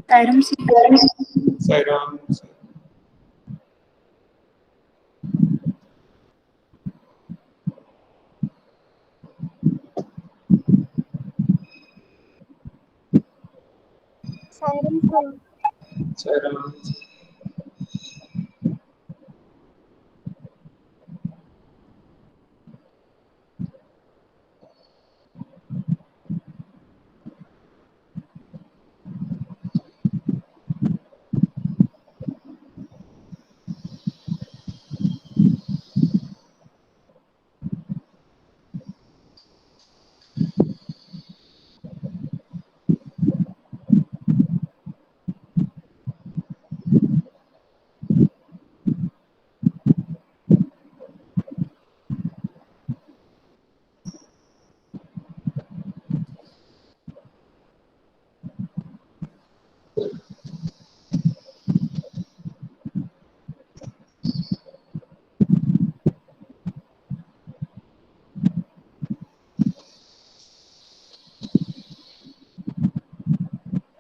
Sairam. Sairam.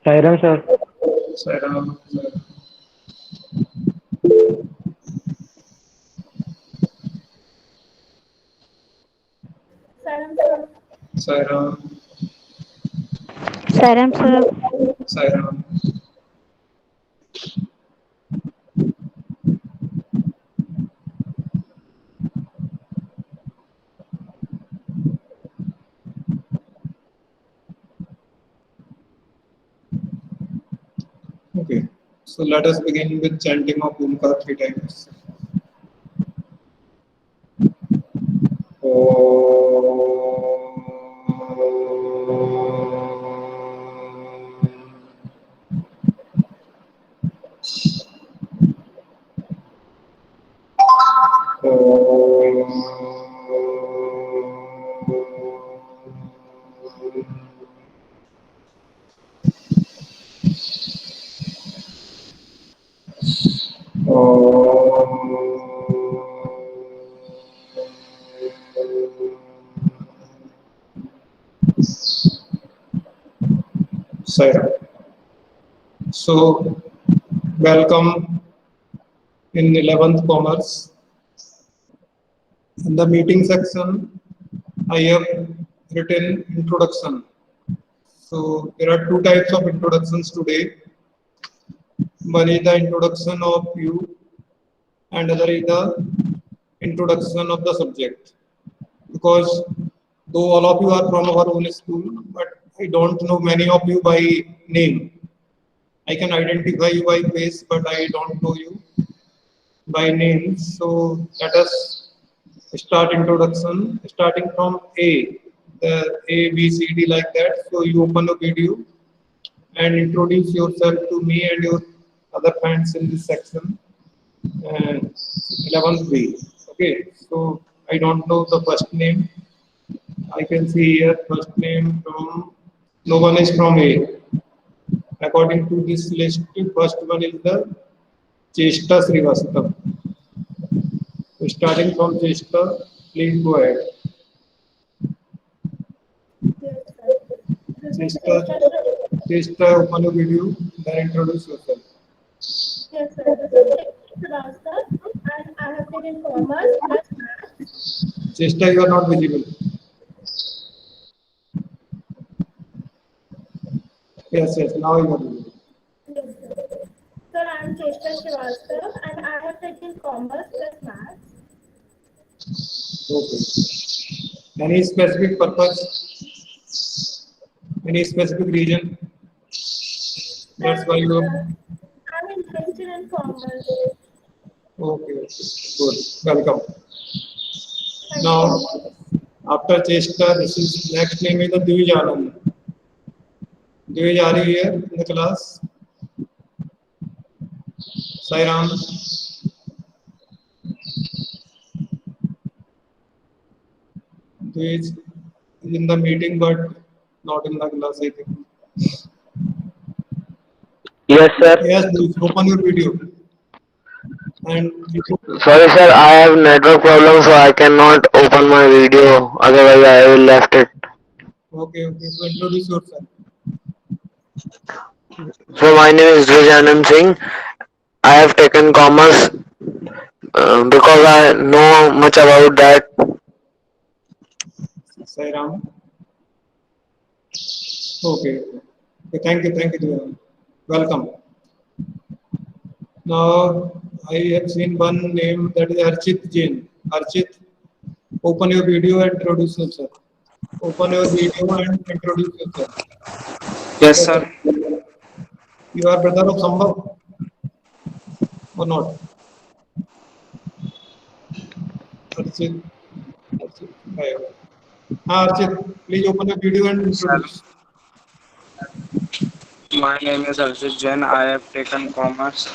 Sairam sir. Sairam. Sairam sir. Sairam. Sairam sir. Sairam. Sairam sir. Sairam. Okay. So let us begin with chanting of Omkar 3 times. Sairam. So, welcome in 11th Commerce. In the meeting section, I have written introduction. So, there are two types of introductions today. One is the introduction of you, and other is the introduction of the subject. Because though all of you are from our own school, but I don't know many of you by name. I can identify you by face, but I don't know you by name. So let us start introduction, starting from A, the A, B, C, D like that. So you open a video and introduce yourself to me and your other friends in this section. 11th B. Okay, so I don't know the first name. I can see here first name from, no one is from A. According to this list, first one is the Cheshta Srivastav. So starting from Cheshta, please go ahead. Yes sir. This is Cheshta, Cheshta, open your video, then introduce yourself. Yes sir. This is Srivastava and I have taken commerce plus maths. Cheshta, you are not visible. Yes, yes, now you are visible. Yes sir. Sir, I am Cheshta Srivastava and I have taken commerce plus maths. Okay. Any specific purpose? Any specific reason? That's Sir, why you have. I'm interested in commerce. Okay, okay, good. Welcome. Thank you. Now, after Cheshta, this is next name is the Divij Anand. Divij, are you here in the class? Sairam. Divij is in the meeting but not in the class, I think. Yes sir. Yes, please open your video. And you, Sorry sir, I have network problem so I cannot open my video. Otherwise I will left it. okay, okay, so introduce yourself. So my name is Dhrujanand Singh. I have taken commerce because I know much about that. Sai Ram. Okay. Okay. Thank you, Dhiren. Welcome. Now, I have seen one name that is Archit Jain. Archit, open your video and introduce yourself. Open your video and introduce yourself. Yes, Yes, sir. sir. You are brother of Sambhav or not? Archit. Archit. Hi. Archit, please open your video and Sir, introduce. my name is Arjit Jain. I have taken commerce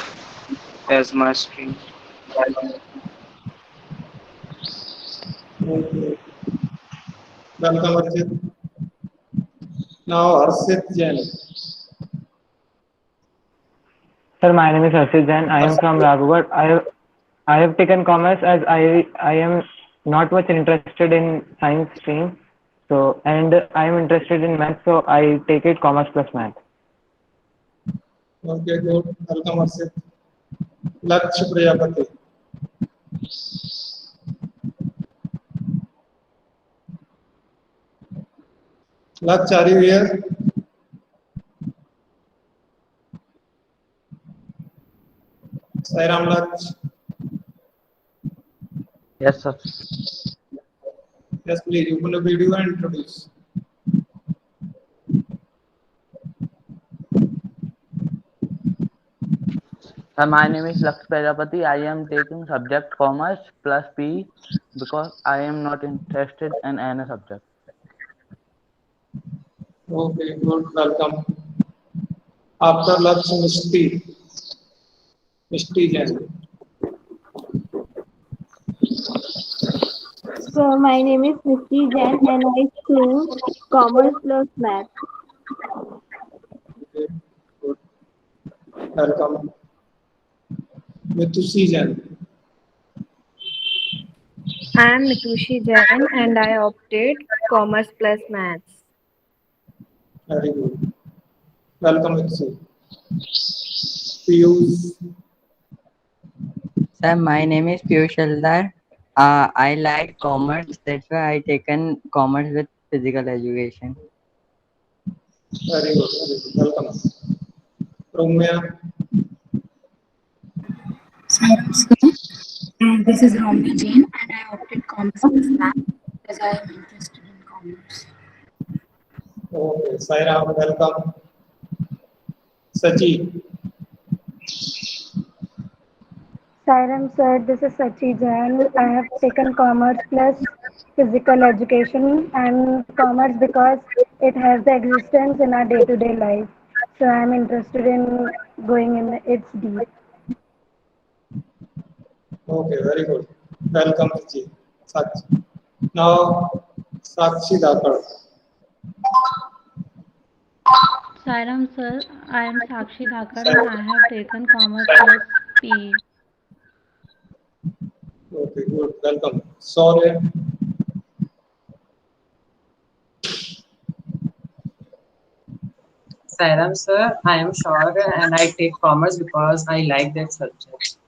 as my stream. Okay. Welcome, Archit. Now, Archit Jain. Sir, my name is Harshit Jain. I am from Archit. Raghugat. I have taken commerce as I am not much interested in science stream. So and I am interested in math, so I take it commerce plus math. Okay, good. Welcome, Archit. Laksh Prajapati. Laksh, are you here? Sai Ram Laksh. Yes, sir. Yes, please open the video and introduce. My name is Laksh Prajapati. I am taking subject commerce plus PE because I am not interested in any subject. Okay, good. Welcome. After Laksh, Mishti. Mishti Jain. So my name is Nifty Jain and I choose Commerce plus Math. Okay, good. Welcome. Mitushi Jain. I am Mitushi Jain and I opted Commerce plus Maths. Very good. Welcome, Mitushi. Piyush. Sir, my name is Piyush Haldar. I like commerce, that's why I taken commerce with physical education. Very good. Very good. Welcome. Ramya. And this is Romeo Jain, and I opted commerce plus math because I am interested in commerce. Okay, Sai Ram. Welcome. Sachi. Sairam sir, this is Sachi Jain. I have taken commerce plus physical education and commerce because it has the existence in our day-to-day life. So I'm interested in going in its deep. Okay, very good. Welcome, Sachi. Sachi. Now, Sakshi Dakar. Sairam sir, I am Sakshi Dhakar and I have taken Commerce plus PE. Okay, good. Welcome. Sorry. Sairam sir, I am Shaurya and I take commerce because I like that subject.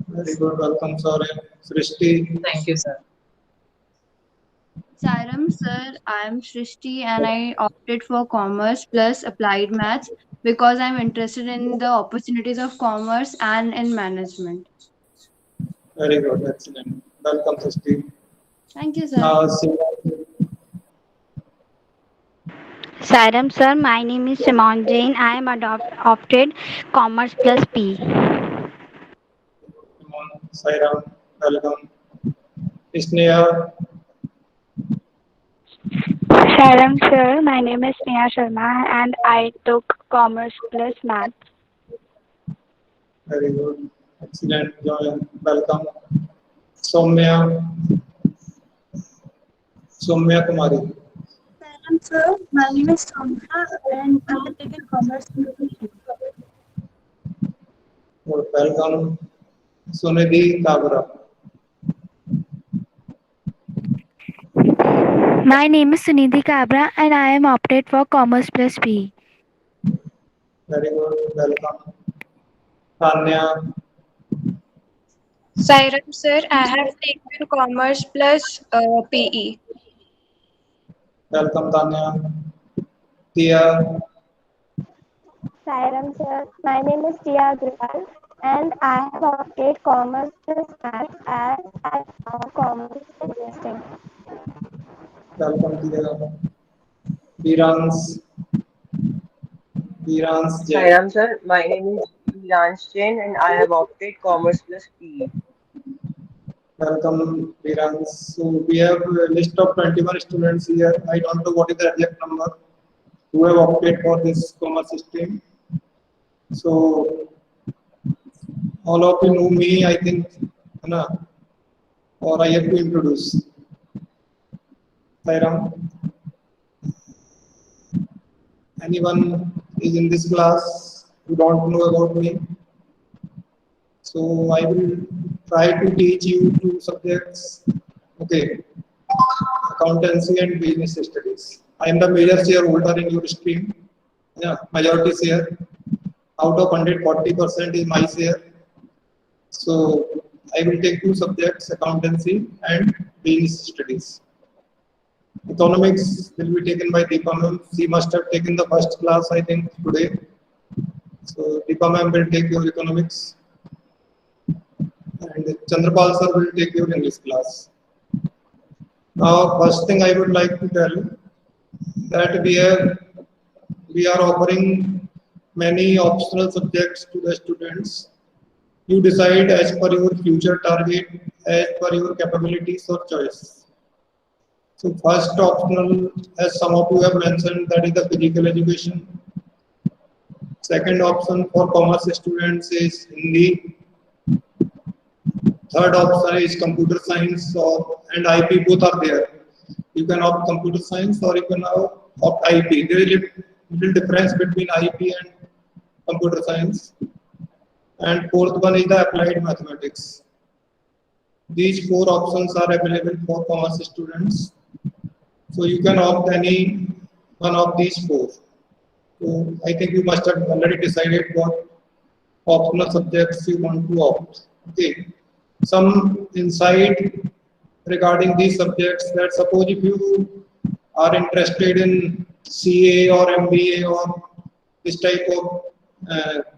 Very good. Welcome, sorry. Srishti. Thank you, sir. Sairam sir, I am Shrishti and I opted for Commerce plus Applied Maths because I'm interested in the opportunities of commerce and in management. Very good. Excellent. Welcome, Srishti. Thank you, sir. Now, Simon. Sairam sir, my name is Simon Jain. I am opted Commerce plus P. Sairam. Welcome. Sneha. Sairam sir, my name is Sneha Sharma and I took Commerce plus Math. Very good. Excellent. Welcome. Soumya. Soumya Kumari. Sairam sir, my name is Soumya and I have taken commerce plus PE. Welcome. Sunidhi Kabra. My name is Sunidhi Kabra and I am opted for Commerce plus PE. Very good. Welcome. Tanya. Sairam sir, I have taken commerce plus PE. Welcome, Tanya. Tia. Sairam sir, my name is Tia Agrawal and I have opted commerce plus maths as I found commerce interesting. Welcome, Tia. Virans. Virans Jain. Sairam sir, my name is Lance Jain and I have opted commerce plus PE. Welcome, Virans. So we have a list of 21 students here. I don't know what is the exact number who have opted for this commerce stream. So all of you know me, I think, or I have to introduce. Sairam. Anyone is in this class who don't know about me? So I will try to teach you two subjects. Okay, accountancy and business studies. I am the major shareholder in your stream. Yeah, majority share. Out of 140% is my share. So I will take two subjects, accountancy and business studies. Economics will be taken by Deepa ma'am. She must have taken the first class, I think, today. So Deepa ma'am will take your economics. And Chandrapal sir will take your English class. Now, first thing I would like to tell that we are offering many optional subjects to the students. You decide as per your future target, as per your capabilities or choice. So first optional, as some of you have mentioned, that is the physical education. Second option for commerce students is Hindi. Third option is computer science and IP, both are there. You can opt computer science or you can opt IP. There is a little difference between IP and computer science. And fourth one is the applied mathematics. These four options are available for commerce students. So you can opt any one of these four. So I think you must have already decided what optional subjects you want to opt. Okay. Some insight regarding these subjects, that suppose if you are interested in CA or MBA or this type of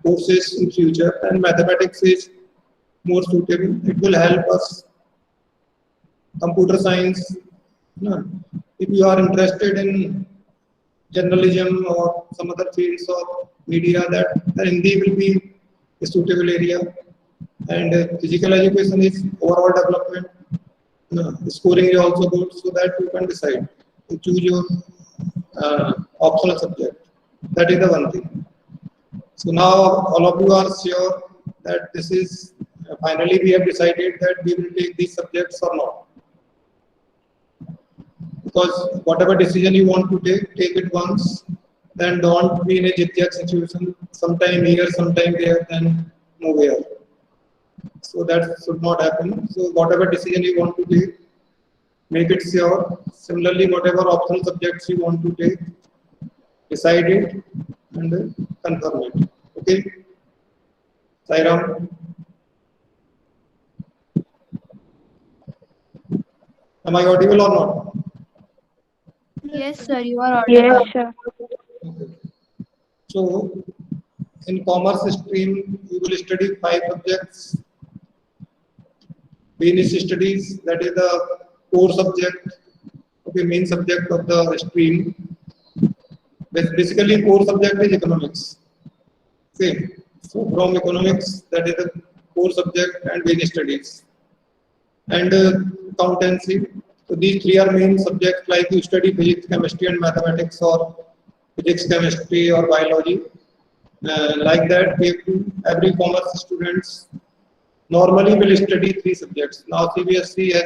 courses in future, and mathematics is more suitable. It will help us. Computer science, if you are interested in journalism or some other fields of media, that the Hindi will be a suitable area. And physical education is overall development. Scoring is also good, so that you can decide to choose your optional subject. That is the one thing. So now all of you are sure that this is finally we have decided that we will take these subjects or not. Because whatever decision you want to take it once. Then don't be in a zigzag situation. Sometime here, sometime there, then nowhere. So that should not happen. So whatever decision you want to take, make it sure. Similarly, whatever optional subjects you want to take, decide it and confirm it. Okay. Sairam. Am I audible or not? Yes, sir, you are audible. Yes, sir. Okay. So, in commerce stream, you will study 5 subjects. Business studies, that is the core subject, okay, main subject of the stream. Basically, core subject is economics. Okay, so from economics, that is the core subject, and business studies, and accountancy. So these 3 are main subjects. Like you study physics, chemistry, and mathematics, or physics, chemistry, or biology. Like that, we have to, every commerce students normally will study 3 subjects. Now CBSE has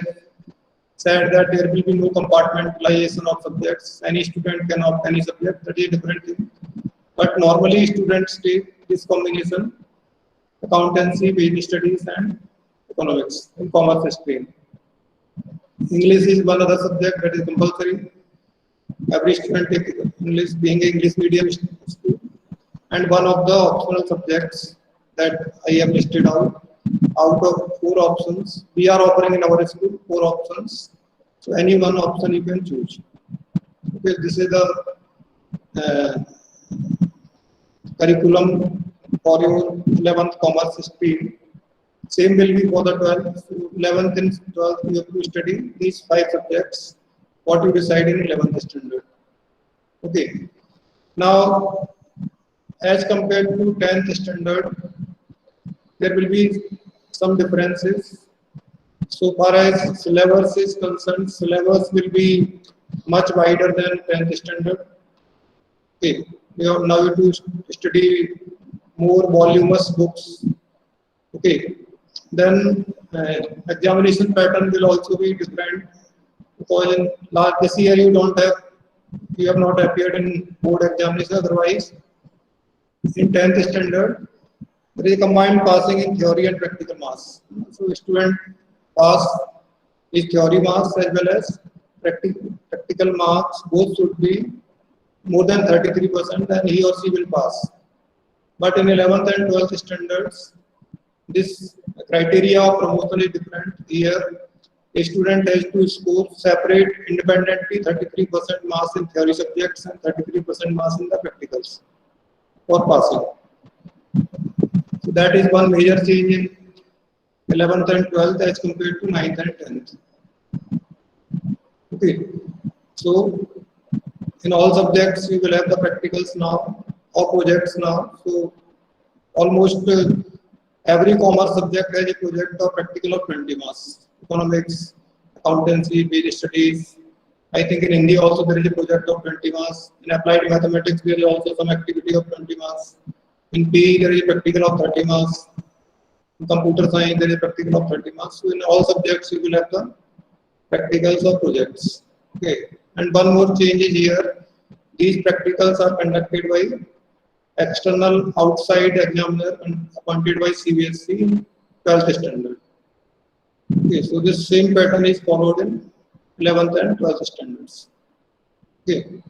said that there will be no compartmentalization of subjects. Any student can opt any subject. That is a different thing. But normally students take this combination: accountancy, business studies, and economics in commerce stream. English is one other subject that is compulsory. Every student takes English, being an English medium school. and one of the optional subjects that I have listed out. Out of 4 options, we are offering in our school 4 options. So any one option you can choose. Okay, this is the curriculum for your 11th commerce stream. Same will be for the 12th. So 11th and 12th you have to study these 5 subjects. What you decide in 11th standard. Okay. Now, as compared to 10th standard, there will be some differences. So far as syllabus is concerned, syllabus will be much wider than 10th standard. Okay, we have now to study more voluminous books. Okay, then examination pattern will also be different because in this year you have not appeared in board examination. Otherwise, in 10th standard, there is a combined passing in theory and practical mass. So student pass is theory marks as well as practical marks. Both should be more than 33%, and he or she will pass. But in 11th and 12th standards, this criteria of promotion is different. Here, a student has to score separate independently 33% marks in theory subjects and 33% marks in the practicals for passing. So that is one major change in 11th and 12th as compared to 9th and 10th. Okay, so in all subjects we will have the practicals now or projects now. So almost every commerce subject has a project or practical of 20 marks. Economics, accountancy, business studies. I think in India also there is a project of 20 marks. In applied mathematics there is also some activity of 20 marks. In PE there is a practical of 30 marks. In computer science there is a practical of 30 marks. So in all subjects you will have the practicals or projects. Okay. And one more change is here. These practicals are conducted by external outside examiner and appointed by CBSE in 12th standard. Okay, so this same pattern is followed in 11th and 12th standards. Okay,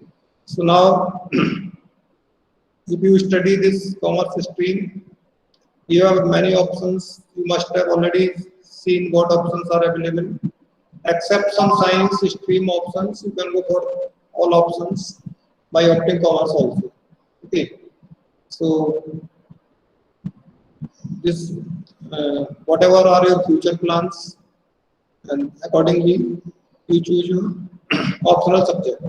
so now if you study this commerce stream, you have many options. You must have already seen what options are available. Except some science stream options, you can go for all options by opting commerce also. Okay, so this whatever are your future plans, and accordingly you choose your optional subject.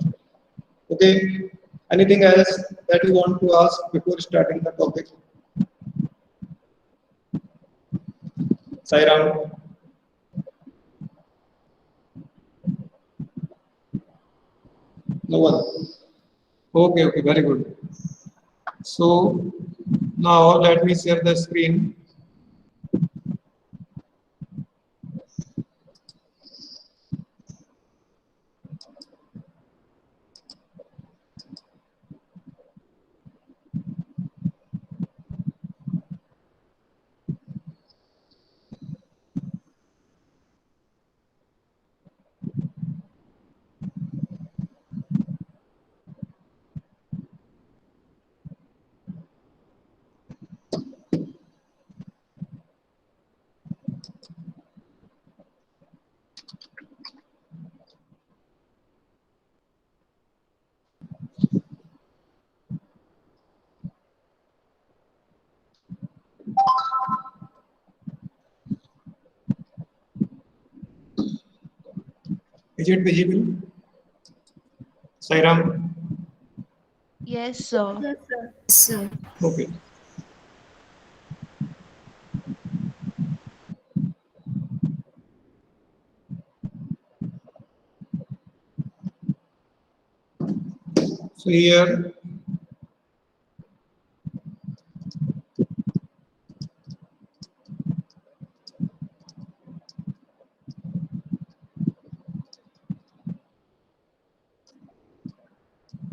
Okay, anything else that you want to ask before starting the topic? Sairam. No one. Okay, very good. So now let me share the screen. Is it visible? Sairam? Yes, sir. Yes, sir. Sir. Okay. So here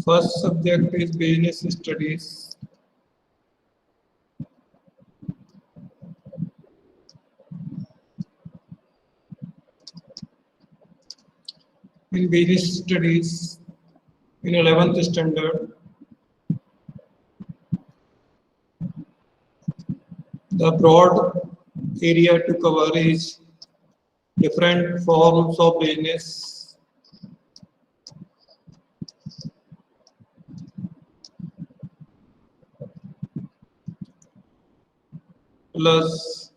first subject is business studies. In business studies in 11th standard, The broad area to cover is different forms of business, plus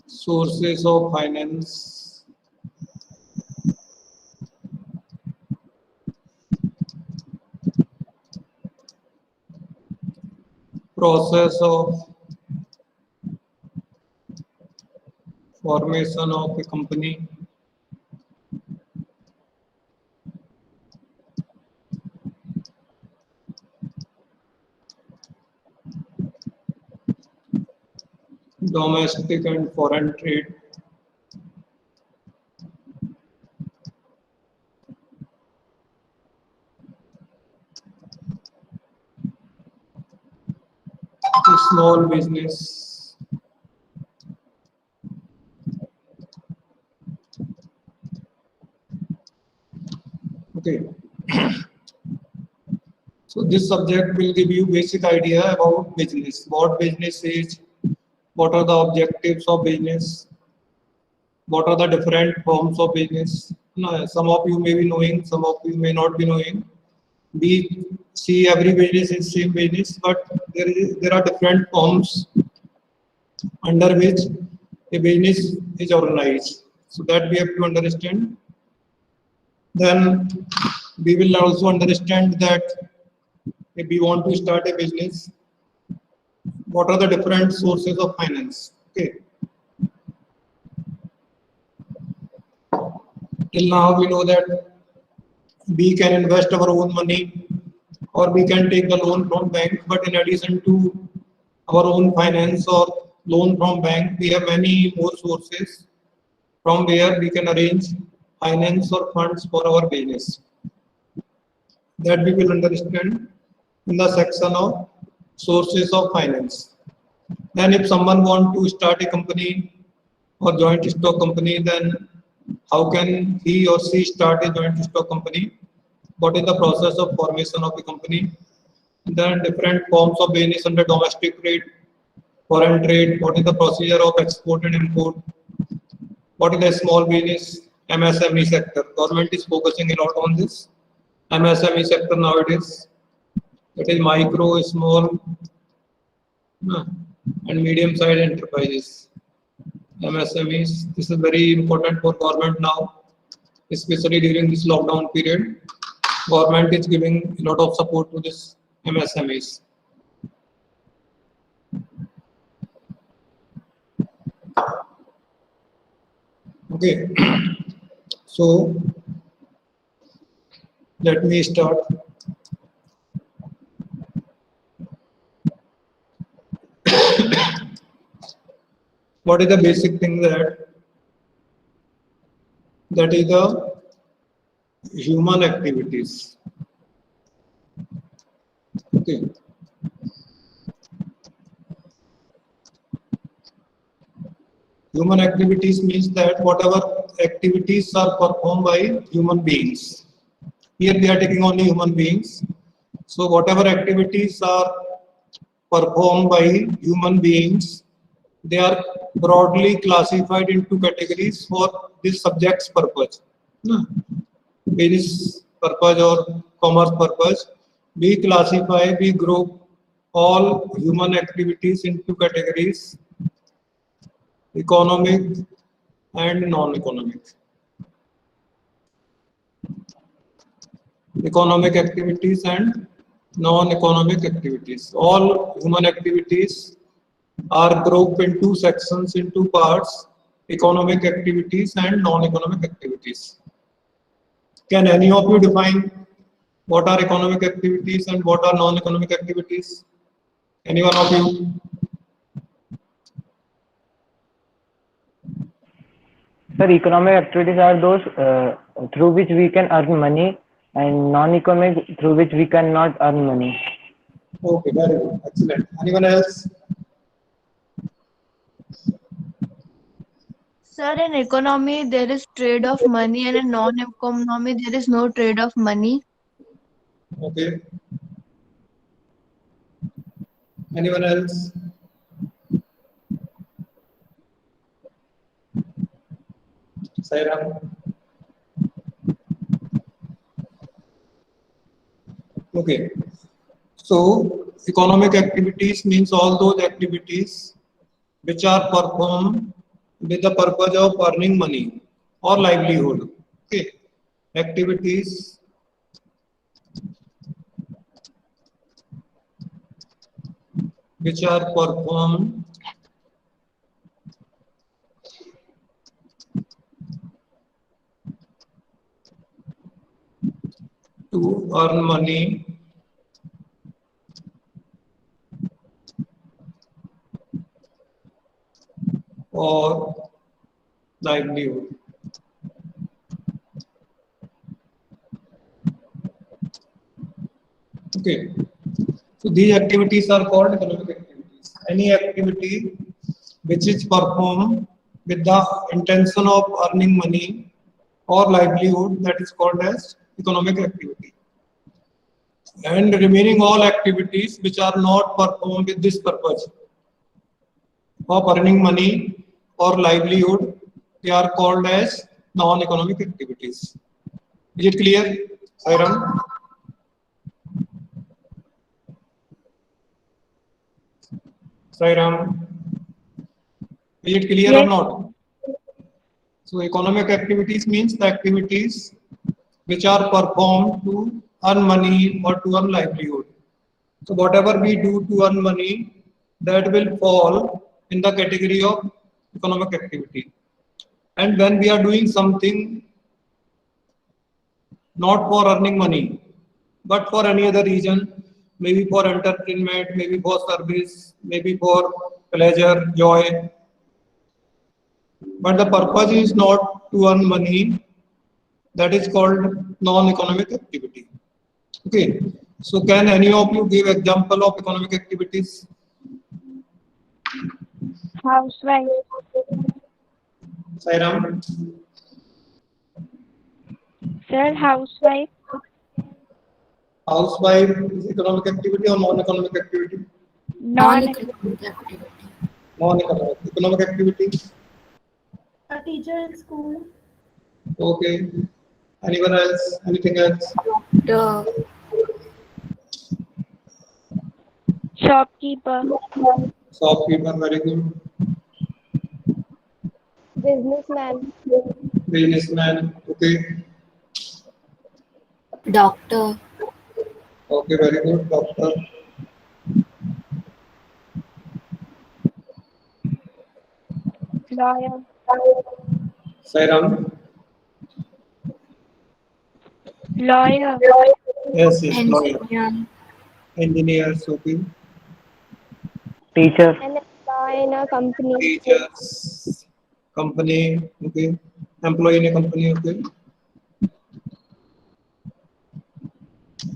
sources of finance, process of formation of a company, domestic and foreign trade, small business, okay. So this subject will give you basic idea about business, what business is, what are the objectives of business, what are the different forms of business. No, some of you may be knowing, some of you may not be knowing. We see every business is same business, but there are different forms under which a business is organized. So that we have to understand. Then we will also understand that if we want to start a business, what are the different sources of finance? Okay. Till now we know that we can invest our own money or we can take the loan from bank, but in addition to our own finance or loan from bank, we have many more sources from where we can arrange finance or funds for our business. That we will understand in the section of sources of finance. Then if someone want to start a company or joint stock company, then how can he or she start a joint stock company? What is the process of formation of a company? Then different forms of business under domestic trade, foreign trade, what is the procedure of export and import? What is the small business, MSME sector? Government is focusing a lot on this MSME sector nowadays. That is micro, small, and medium-sized enterprises. MSMEs. This is very important for government now, especially during this lockdown period. Government is giving a lot of support to this MSMEs. Okay, so let me start. What is the basic thing that is the human activities? Okay. Human activities means that whatever activities are performed by human beings. Here we are taking only human beings. So whatever activities are performed by human beings, they are broadly classified into categories for this subject's purpose. Business purpose or commerce purpose, we classify, we group all human activities into categories: economic and non-economic. Economic activities and non-economic activities. All human activities are grouped in two sections, in two parts: economic activities and non-economic activities. Can any of you define what are economic activities and what are non-economic activities? Any one of you? Sir, economic activities are those through which we can earn money, and non-economic through which we cannot earn money. Okay, very good, excellent. Anyone else? Sir, in economy, there is trade of money, and in non-economy, there is no trade of money. Okay. Anyone else? Sairam. Okay. So economic activities means all those activities which are performed with the purpose of earning money or livelihood. Okay. Activities which are performed to earn money or livelihood. Okay. So these activities are called economic activities. Any activity which is performed with the intention of earning money or livelihood, that is called as economic activity. And remaining all activities which are not performed with this purpose of earning money or livelihood, they are called as non-economic activities. Is it clear, Sairam? Sairam, is it clear or not? So economic activities means the activities which are performed to earn money or to earn livelihood. So whatever we do to earn money, that will fall in the category of economic activity. And when we are doing something not for earning money, but for any other reason, maybe for entertainment, maybe for service, maybe for pleasure, joy, but the purpose is not to earn money, that is called non-economic activity. Okay, so can any of you give example of economic activities? Housewife. Sairam? Sir, housewife. Housewife is economic activity or non-economic activity? Non-economic activity. Non-economic. Economic activity? A teacher in school. Okay. Anyone else? Anything else? The Shopkeeper. Shopkeeper, very good. Businessman. Businessman, okay. doctor. Okay, very good. Doctor. Lawyer. Sairam? Lawyer. Yes, yes, lawyer. Engineer. Engineers, okay. Teacher. An employee in a company. Teachers. Company, okay. Employee in a company, okay.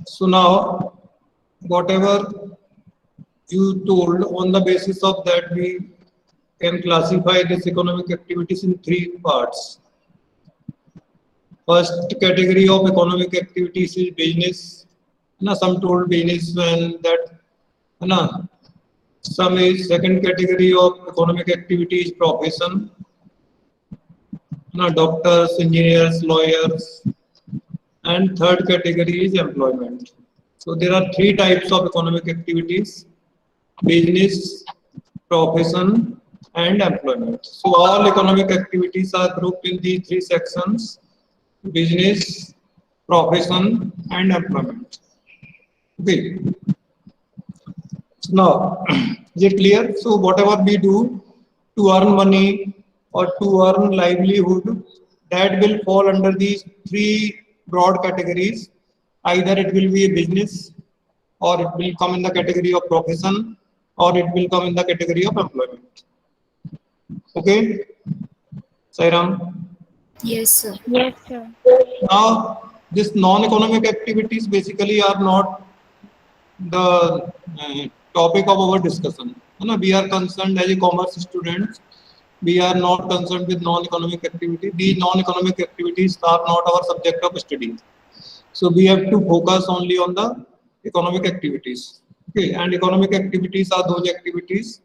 So now, whatever you told, on the basis of that, we can classify this economic activities in three parts. First category of economic activities is business. Some told business and that. Some is second category of economic activity is profession. Doctors, engineers, lawyers. And third category is employment. So there are three types of economic activities: business, profession, and employment. So all economic activities are grouped in these three sections: business, profession, and employment. Okay. So now, is it clear? So whatever we do to earn money or to earn livelihood, that will fall under these three broad categories. Either it will be a business, or it will come in the category of profession, or it will come in the category of employment. Okay, Sairam? Yes, sir. Yes, sir. Now, this non-economic activities basically are not the topic of our discussion. We are concerned as a commerce students. We are not concerned with non-economic activity. These non-economic activities are not our subject of study. So we have to focus only on the economic activities. Okay, and economic activities are those activities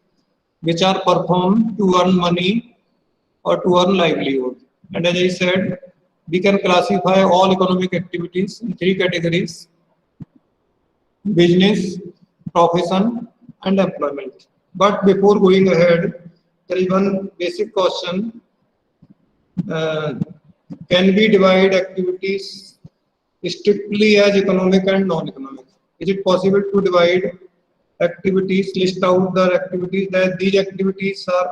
which are performed to earn money or to earn livelihood. And as I said, we can classify all economic activities in 3 categories: business, profession, and employment. But before going ahead, there is one basic question. Can we divide activities strictly as economic and non-economic? Is it possible to divide activities, list out the activities that these activities are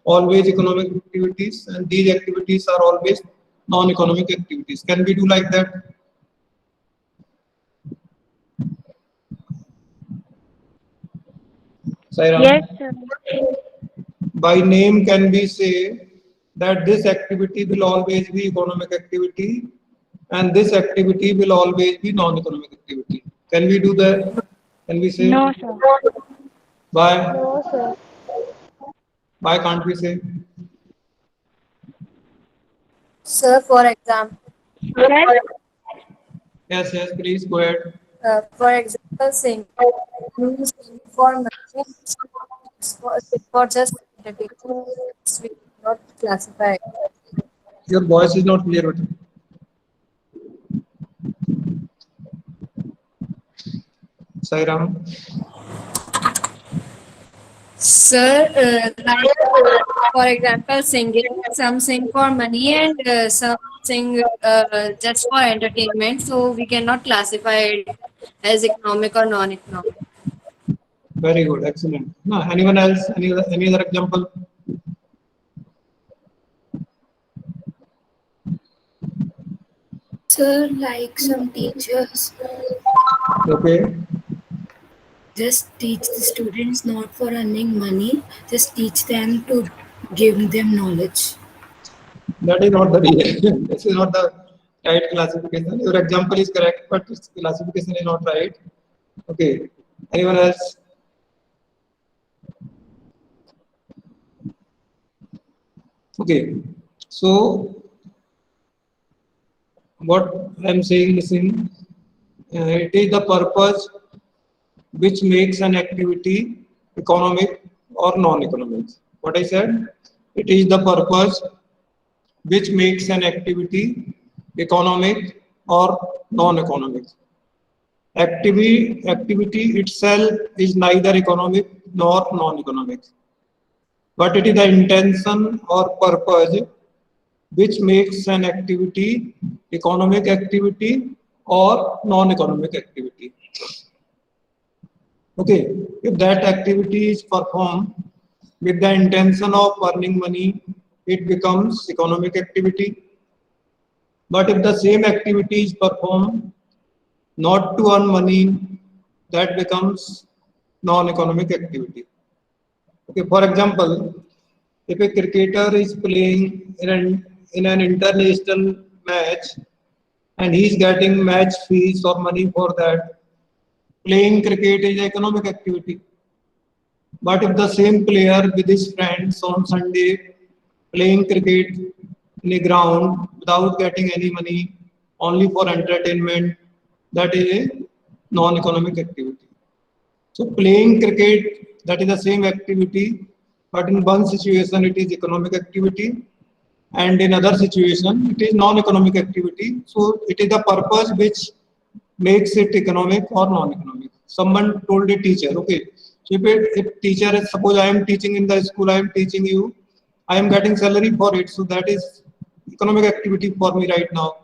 always economic activities and these activities are always non-economic activities? Can we do like that? Sairam? Yes, sir. By name, can we say that this activity will always be economic activity and this activity will always be non-economic activity? Can we do that? Can we say? No, sir. Why? No, sir. Why can't we say? Sir, for example, Yes, yes, please go ahead. for example, sing for money, for just entertainment, we not classify. Your voice is not clear. Sairam? Sir, like for example, singing, some sing for money and some sing just for entertainment. So we cannot classify it as economic or non-economic. Very good, excellent. No, anyone else? Any other example? Sir, like some teachers Okay. just teach the students not for earning money, just teach them to give them knowledge. That is not the real. This is not the right classification. Your example is correct, but its classification is not right. Okay. Anyone else? Okay. So what I'm saying, listen, it is the purpose which makes an activity economic or non-economic. What I said, it is the purpose which makes an activity economic or non-economic. Activity itself is neither economic nor non-economic, but it is the intention or purpose which makes an activity economic activity or non-economic activity. Okay, if that activity is performed with the intention of earning money, it becomes economic activity. But if the same activity is performed not to earn money, that becomes non-economic activity. Okay, for example, if a cricketer is playing in an international match and he is getting match fees or money for that, playing cricket is an economic activity. But if the same player with his friends on Sunday playing cricket in a ground without getting any money, only for entertainment, that is a non-economic activity. So playing cricket, that is the same activity, but in one situation it is economic activity and in other situation it is non-economic activity. So it is the purpose which makes it economic or non-economic. Someone told a teacher, okay, so if teacher is, suppose I am teaching in the school, I am teaching you, I am getting salary for it, so that is economic activity for me right now.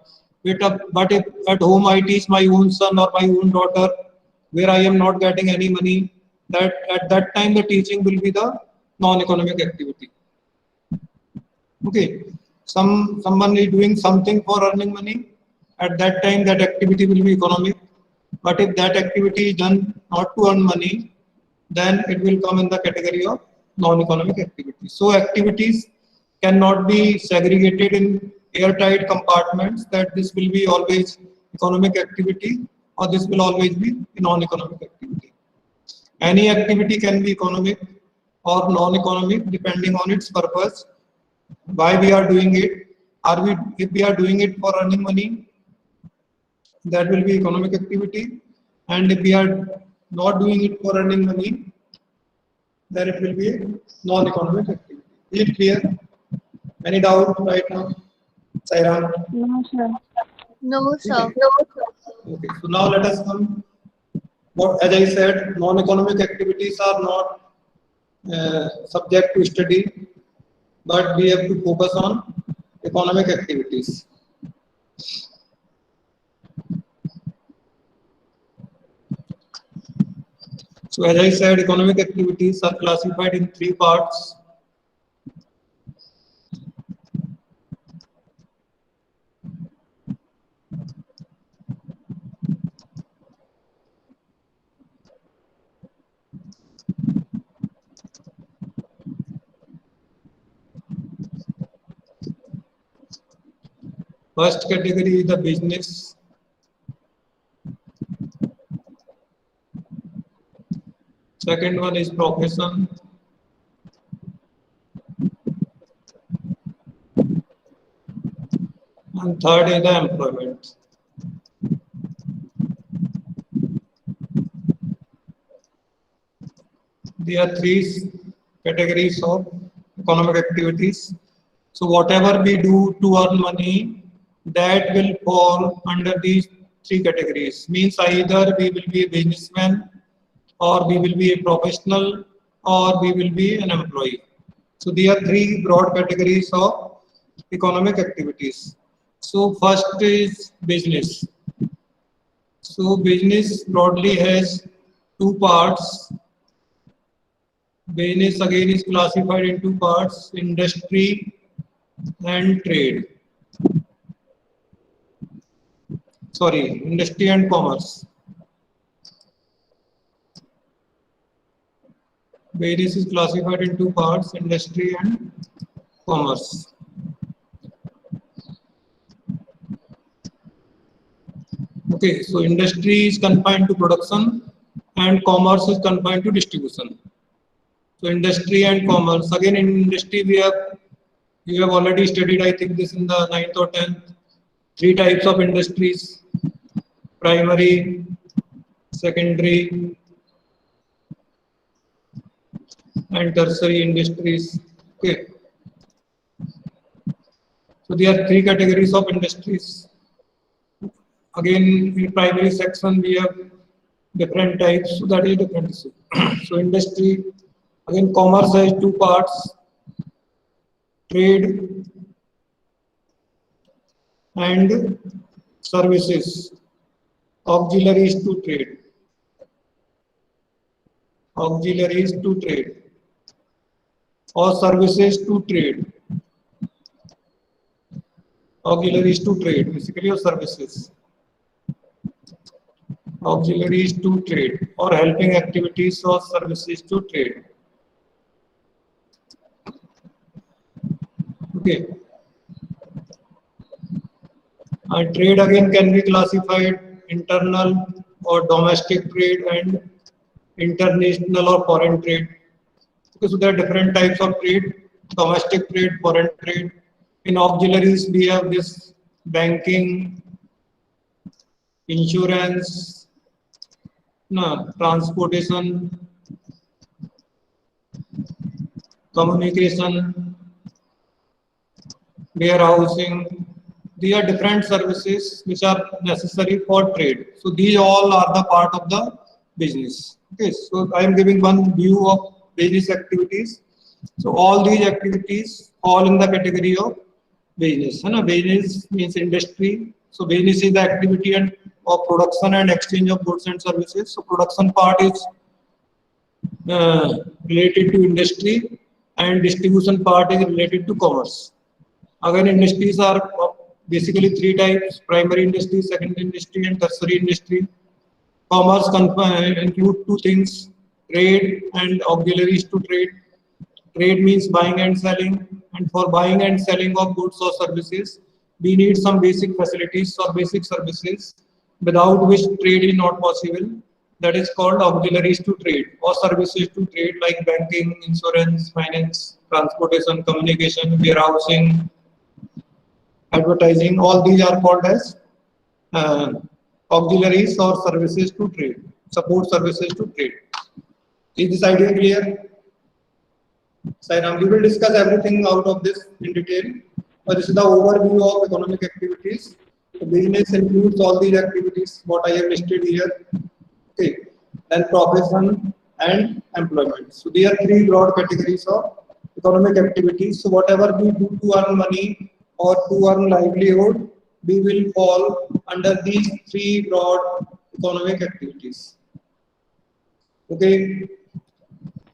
But if at home I teach my own son or my own daughter, where I am not getting any money, that at that time the teaching will be the non-economic activity. Okay, someone is doing something for earning money, at that time that activity will be economic. But if that activity is done not to earn money, then it will come in the category of non-economic activity. So activities cannot be segregated in airtight compartments that this will be always economic activity or this will always be non-economic activity. Any activity can be economic or non-economic depending on its purpose. Why we are doing it? If we are doing it for earning money, that will be economic activity, and if we are not doing it for earning money, then it will be a non-economic activity. Is it clear? Any doubt right now? Sairam? No, sir. No, sir. Okay, so now let us come. What, as I said, non-economic activities are not subject to study, but we have to focus on economic activities. So as I said, economic activities are classified in 3 parts. First category is the business. Second one is profession. And third is the employment. There are 3 categories of economic activities. So whatever we do to earn money, that will fall under these 3 categories. Means either we will be a businessman, or we will be a professional, or we will be an employee. So there are 3 broad categories of economic activities. So first is business. So business broadly has 2 parts. Business again is classified in 2 parts, industry and trade. Sorry, industry and commerce. Business is classified in 2 parts, industry and commerce. Okay, so industry is confined to production and commerce is confined to distribution. So industry and commerce. Again, in industry you have already studied, I think this in the 9th or 10th, 3 types of industries: primary, secondary, and tertiary industries. Okay. So there are 3 categories of industries. Again, in primary section we have different types, so that is different issue. So industry, again, commerce has 2 parts, trade and services, auxiliaries to trade. Auxiliaries to trade or services to trade. Auxiliaries to trade, basically, or services. Auxiliaries to trade or helping activities or services to trade. Okay. And trade again can be classified internal or domestic trade and international or foreign trade. Okay, so there are different types of trade: domestic trade, foreign trade. In auxiliaries we have this banking, insurance, transportation, communication, warehousing. These are different services which are necessary for trade. So these all are the part of the business. Okay, so I am giving one view of business activities. So all these activities fall in the category of business. Business means industry. So business is the activity and of production and exchange of goods and services. So production part is related to industry and distribution part is related to commerce. Again, industries are basically 3 types: primary industry, secondary industry, and tertiary industry. Commerce include 2 things: trade and auxiliaries to trade. Trade means buying and selling, and for buying and selling of goods or services, we need some basic facilities or basic services, without which trade is not possible. That is called auxiliaries to trade or services to trade, like banking, insurance, finance, transportation, communication, warehousing, advertising. All these are called as auxiliaries or services to trade, support services to trade. Is this idea clear? Sairam, we will discuss everything out of this in detail. So this is the overview of economic activities. So business includes all these activities what I have listed here. Okay. Then profession and employment. So there are three broad categories of economic activities. So whatever we do to earn money or to earn livelihood, we will fall under these three broad economic activities. Okay.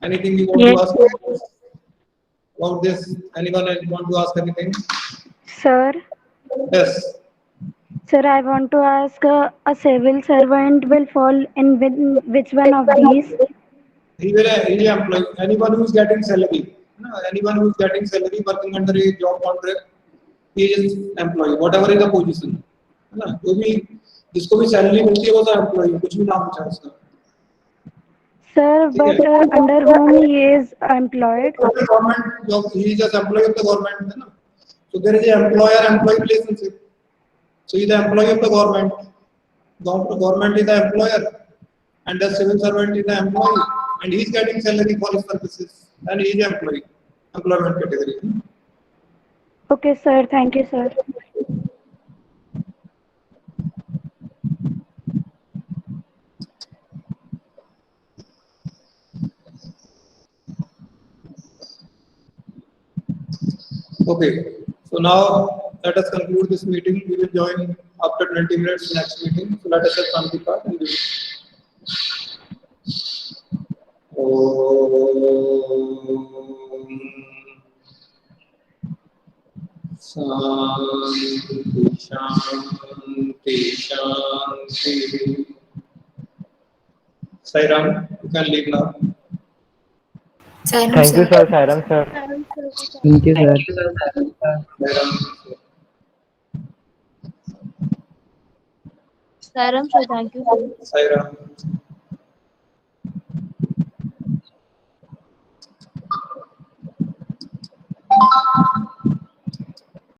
Anything you want to ask about this? Anyone want to ask anything? Sir, Yes. sir, I want to ask a civil servant will fall in which one of these? He will employ anyone who is getting salary. Anyone who is getting salary working under a job contract, he is employee. Whatever is the position. है ना? जो भी जिसको भी salary मिलती है वो तो एम्प्लॉय कुछ भी नाम होता है उसका. Sir, but under whom he is employed? Government job, he is just employee of the government. है ना? So there is an employer-employee relationship. So he is the employee of the government. Government is the employer, and the civil servant is the employee, and he is getting salary for his services, and he is employee, employment category. Okay, sir. Thank you, sir. Okay. So now let us conclude this meeting. We will join after 20 minutes next meeting. So let us have Shanti Path and we will. Shanti, Shanti, Shanti. Sairam, you can leave now. Thank you, sir. Sairam, sir. Thank you, sir. Sairam, sir, thank you. Sairam.